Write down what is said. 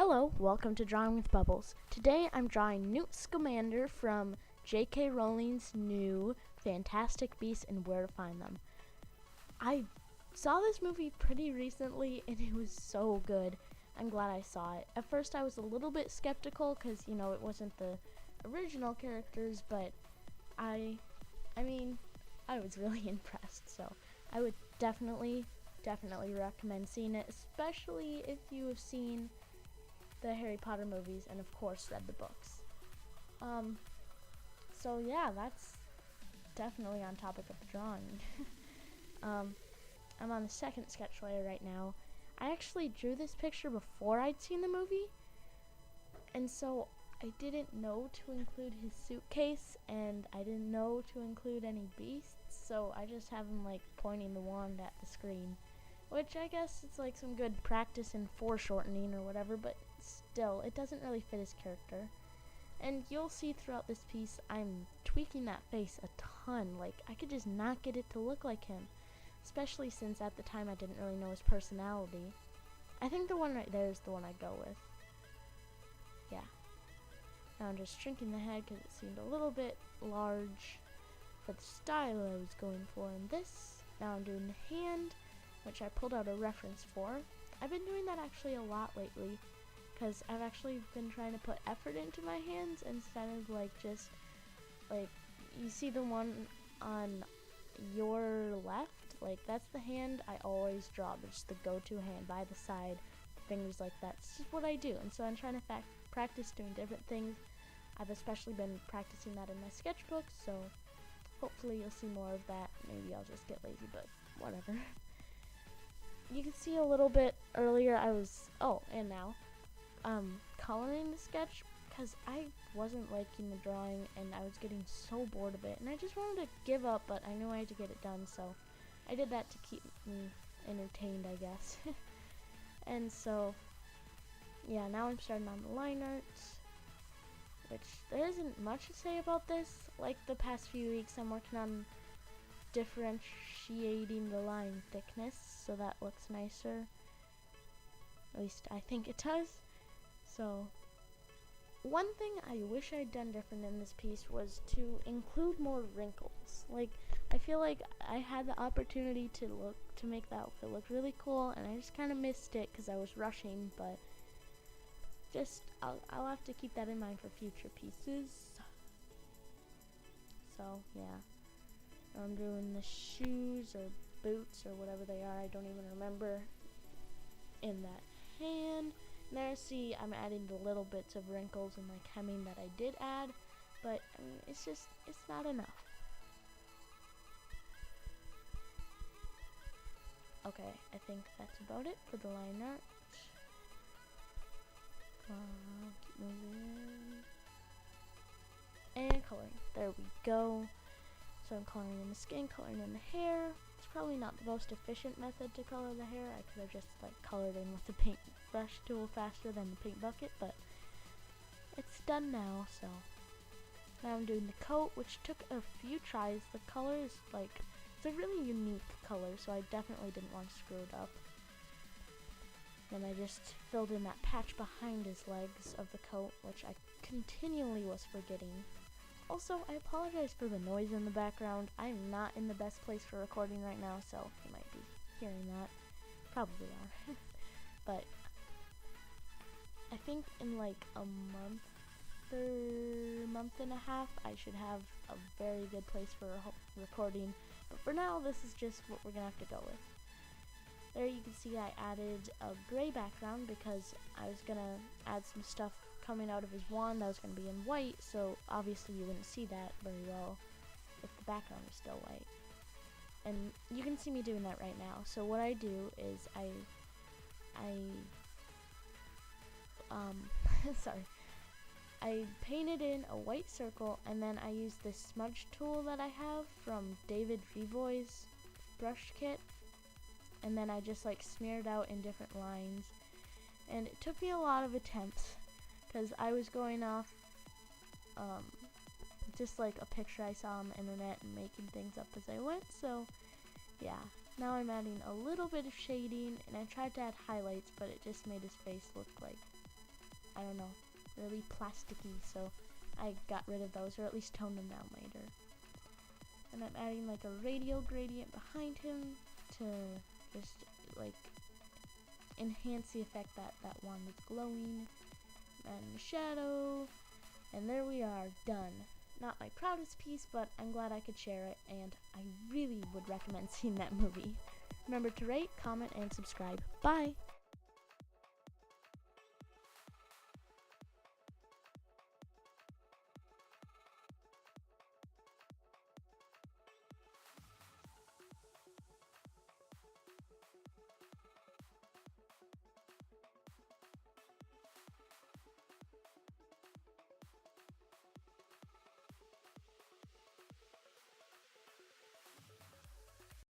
Hello, welcome to Drawing with Bubbles. Today I'm drawing NEWT Scamander from J.K. Rowling's new Fantastic Beasts and Where to Find Them. I saw this movie pretty recently and it was so good. I'm glad I saw it. At first I was a little bit skeptical because, it wasn't the original characters, but I was really impressed. So I would definitely recommend seeing it, especially if you have seen the Harry Potter movies and of course read the books. So yeah, that's definitely on topic of the drawing. I'm on the second sketch layer right now. I actually drew this picture before I'd seen the movie, and so I didn't know to include his suitcase, and I didn't know to include any beasts, so I just have him pointing the wand at the screen, which I guess it's some good practice in foreshortening or whatever, but still, it doesn't really fit his character. And you'll see throughout this piece, I'm tweaking that face a ton. I could just not get it to look like him, especially since at the time I didn't really know his personality. I think the one right there is the one I'd go with. Yeah. Now I'm just shrinking the head because it seemed a little bit large for the style I was going for in this. Now I'm doing the hand, which I pulled out a reference for. I've been doing that actually a lot lately, because I've actually been trying to put effort into my hands instead of just you see the one on your left, that's the hand I always draw. It's the go-to hand by the side, fingers like that. It's just what I do, and so I'm trying to practice doing different things. I've especially been practicing that in my sketchbook, so hopefully you'll see more of that. Maybe I'll just get lazy, but whatever. You can see a little bit earlier and now coloring the sketch because I wasn't liking the drawing and I was getting so bored of it, and I just wanted to give up, but I knew I had to get it done, so I did that to keep me entertained, I guess. And so yeah, now I'm starting on the line art, which there isn't much to say about this. Like the past few weeks, I'm working on differentiating the line thickness so that looks nicer. At least I think it does. So one thing I wish I'd done different in this piece was to include more wrinkles. I feel like I had the opportunity to make the outfit look really cool, and I just kind of missed it because I was rushing, but I'll have to keep that in mind for future pieces. So yeah, I'm doing the shoes or boots or whatever they are, I don't even remember, in that hand. There, see, I'm adding the little bits of wrinkles and hemming that I did add, but it's not enough. Okay, I think that's about it for the line art. Keep moving. And coloring. There we go. So I'm coloring in the skin, coloring in the hair. It's probably not the most efficient method to color the hair. I could have just colored in with the paintbrush tool faster than the paint bucket, but it's done now. So now I'm doing the coat, which took a few tries. The color is it's a really unique color, so I definitely didn't want to screw it up. Then I just filled in that patch behind his legs of the coat, which I continually was forgetting. Also, I apologize for the noise in the background. I'm not in the best place for recording right now, so you might be hearing that. Probably are. But I think in a month and a half, I should have a very good place for recording. But for now, this is just what we're going to have to go with. There you can see I added a gray background because I was going to add some stuff coming out of his wand that was going to be in white, so obviously you wouldn't see that very well if the background was still white. And you can see me doing that right now. So what I do is I painted in a white circle, and then I used this smudge tool that I have from David Vivoy's brush kit, and then I just smeared out in different lines, and it took me a lot of attempts because I was going off just a picture I saw on the internet and making things up as I went. So yeah, now I'm adding a little bit of shading, and I tried to add highlights, but it just made his face look I don't know, really plasticky, so I got rid of those, or at least toned them down later. And I'm adding like a radial gradient behind him to just like enhance the effect that that wand is glowing. And the shadow, and there we are, done. Not my proudest piece, but I'm glad I could share it, and I really would recommend seeing that movie. Remember to rate, comment, and subscribe. Bye!